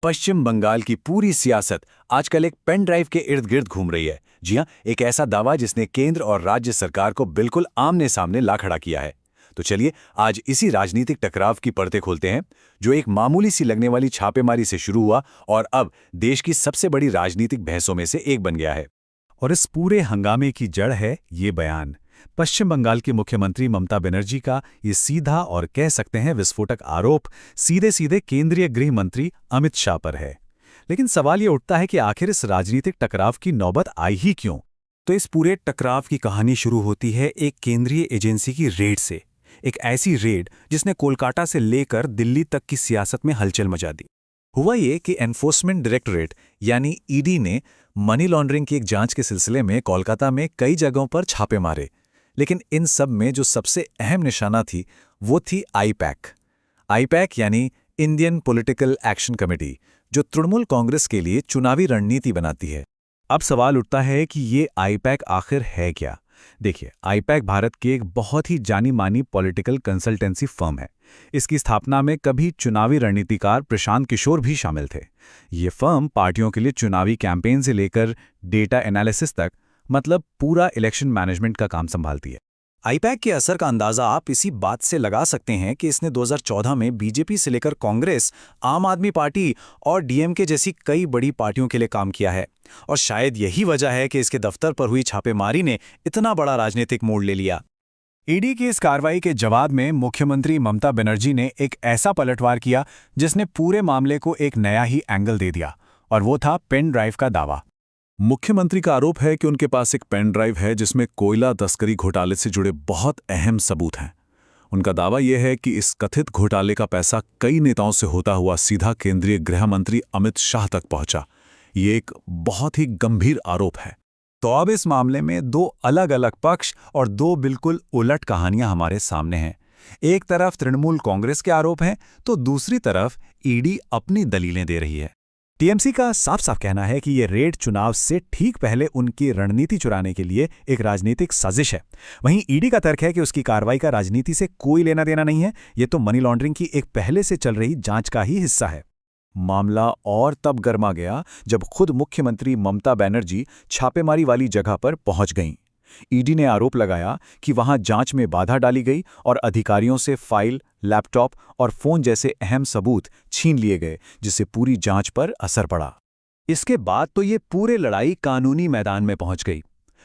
पश्चिम बंगाल की पूरी सियासत आजकल एक पेन ड्राइव के इर्द गिर्द घूम रही है। जी हाँ, एक ऐसा दावा जिसने केंद्र और राज्य सरकार को बिल्कुल आमने सामने ला खड़ा किया है। तो चलिए आज इसी राजनीतिक टकराव की परतें खोलते हैं, जो एक मामूली सी लगने वाली छापेमारी से शुरू हुआ और अब देश की सबसे बड़ी राजनीतिक बहसों में से एक बन गया है। और इस पूरे हंगामे की जड़ है ये बयान पश्चिम बंगाल की मुख्यमंत्री ममता बनर्जी का ये सीधा और कह सकते हैं विस्फोटक आरोप सीधे सीधे केंद्रीय गृह मंत्री अमित शाह पर है। लेकिन सवाल ये उठता है कि आखिर इस राजनीतिक टकराव की नौबत आई ही क्यों? तो इस पूरे टकराव की कहानी शुरू होती है एक केंद्रीय एजेंसी की रेड से। एक ऐसी रेड जिसने कोलकाता से लेकर दिल्ली तक की सियासत में हलचल मचा दी। हुआ ये कि एनफोर्समेंट डायरेक्टरेट यानी ईडी ने मनी लॉन्ड्रिंग की एक जांच के सिलसिले में कोलकाता में कई जगहों पर छापे मारे। लेकिन इन सब में जो सबसे अहम निशाना थी वो थी आईपैक। आईपैक यानी इंडियन पॉलिटिकल एक्शन कमेटी, जो तृणमूल कांग्रेस के लिए चुनावी रणनीति बनाती है। अब सवाल उठता है कि ये आईपैक आखिर है क्या? देखिए, आईपैक भारत की एक बहुत ही जानी मानी पॉलिटिकल कंसल्टेंसी फर्म है। इसकी स्थापना में कभी चुनावी रणनीतिकार प्रशांत किशोर भी शामिल थे। ये फर्म पार्टियों के लिए चुनावी कैंपेन से लेकर डेटा एनालिसिस तक, मतलब पूरा इलेक्शन मैनेजमेंट का काम संभालती है। आईपैक के असर का अंदाजा आप इसी बात से लगा सकते हैं कि इसने 2014 में बीजेपी से लेकर कांग्रेस, आम आदमी पार्टी और डीएमके जैसी कई बड़ी पार्टियों के लिए काम किया है। और शायद यही वजह है कि इसके दफ्तर पर हुई छापेमारी ने इतना बड़ा राजनीतिक मोड़ ले लिया। ईडी की इस कार्रवाई के जवाब में मुख्यमंत्री ममता बनर्जी ने एक ऐसा पलटवार किया जिसने पूरे मामले को एक नया ही एंगल दे दिया, और वो था पेन ड्राइव का दावा। मुख्यमंत्री का आरोप है कि उनके पास एक पेन ड्राइव है जिसमें कोयला तस्करी घोटाले से जुड़े बहुत अहम सबूत हैं। उनका दावा यह है कि इस कथित घोटाले का पैसा कई नेताओं से होता हुआ सीधा केंद्रीय गृह मंत्री अमित शाह तक पहुंचा। ये एक बहुत ही गंभीर आरोप है। तो अब इस मामले में दो अलग अलग पक्ष और दो बिल्कुल उलट कहानियां हमारे सामने हैं। एक तरफ तृणमूल कांग्रेस के आरोप हैं, तो दूसरी तरफ ईडी अपनी दलीलें दे रही है। टीएमसी का साफ साफ कहना है कि ये रेड चुनाव से ठीक पहले उनकी रणनीति चुराने के लिए एक राजनीतिक साजिश है। वहीं ईडी का तर्क है कि उसकी कार्रवाई का राजनीति से कोई लेना देना नहीं है, ये तो मनी लॉन्ड्रिंग की एक पहले से चल रही जांच का ही हिस्सा है। मामला और तब गर्मा गया जब खुद मुख्यमंत्री ममता बनर्जी छापेमारी वाली जगह पर पहुंच गईं। ईडी ने आरोप लगाया कि वहां जांच में बाधा डाली गई और अधिकारियों से फाइल, लैपटॉप और फोन जैसे अहम सबूत छीन लिए गए, जिससे पूरी जांच पर असर पड़ा। इसके बाद तो ये पूरे लड़ाई कानूनी मैदान में पहुंच गई।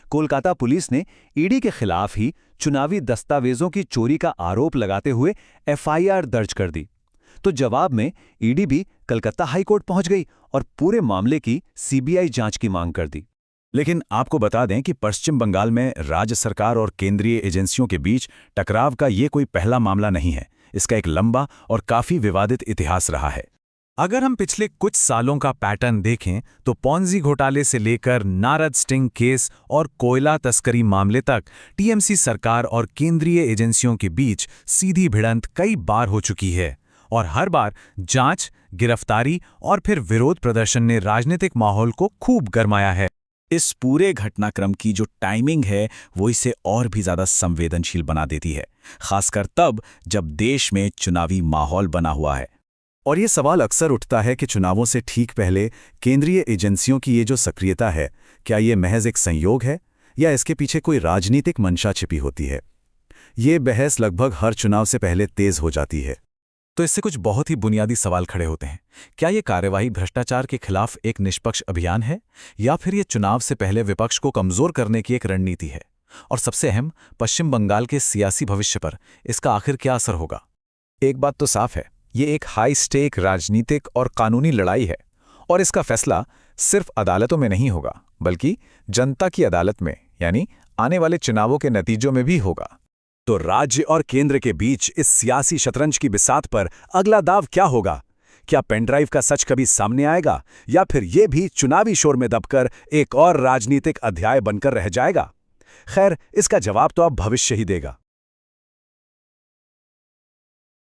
कोलकाता पुलिस ने ईडी के खिलाफ ही चुनावी दस्तावेजों की चोरी का आरोप लगाते हुए एफआईआर दर्ज कर दी। तो जवाब में ईडी भी कलकत्ता हाईकोर्ट पहुंच गई और पूरे मामले की सीबीआई जांच की मांग कर दी। लेकिन आपको बता दें कि पश्चिम बंगाल में राज्य सरकार और केंद्रीय एजेंसियों के बीच टकराव का ये कोई पहला मामला नहीं है। इसका एक लंबा और काफी विवादित इतिहास रहा है। अगर हम पिछले कुछ सालों का पैटर्न देखें तो पॉन्जी घोटाले से लेकर नारद स्टिंग केस और कोयला तस्करी मामले तक टीएमसी सरकार और केंद्रीय एजेंसियों के बीच सीधी भिड़ंत कई बार हो चुकी है। और हर बार जांच, गिरफ्तारी और फिर विरोध प्रदर्शन ने राजनीतिक माहौल को खूब गरमाया है। इस पूरे घटनाक्रम की जो टाइमिंग है वो इसे और भी ज्यादा संवेदनशील बना देती है, खासकर तब जब देश में चुनावी माहौल बना हुआ है। और ये सवाल अक्सर उठता है कि चुनावों से ठीक पहले केंद्रीय एजेंसियों की ये जो सक्रियता है, क्या ये महज एक संयोग है या इसके पीछे कोई राजनीतिक मंशा छिपी होती है? ये बहस लगभग हर चुनाव से पहले तेज हो जाती है। तो इससे कुछ बहुत ही बुनियादी सवाल खड़े होते हैं। क्या ये कार्यवाही भ्रष्टाचार के खिलाफ एक निष्पक्ष अभियान है, या फिर ये चुनाव से पहले विपक्ष को कमजोर करने की एक रणनीति है? और सबसे अहम, पश्चिम बंगाल के सियासी भविष्य पर इसका आखिर क्या असर होगा? एक बात तो साफ है, ये एक हाई स्टेक राजनीतिक और कानूनी लड़ाई है, और इसका फैसला सिर्फ अदालतों में नहीं होगा, बल्कि जनता की अदालत में, यानी आने वाले चुनावों के नतीजों में भी होगा। तो राज्य और केंद्र के बीच इस सियासी शतरंज की बिसात पर अगला दाव क्या होगा? क्या पेनड्राइव का सच कभी सामने आएगा, या फिर ये भी चुनावी शोर में दबकर एक और राजनीतिक अध्याय बनकर रह जाएगा? खैर, इसका जवाब तो अब भविष्य ही देगा।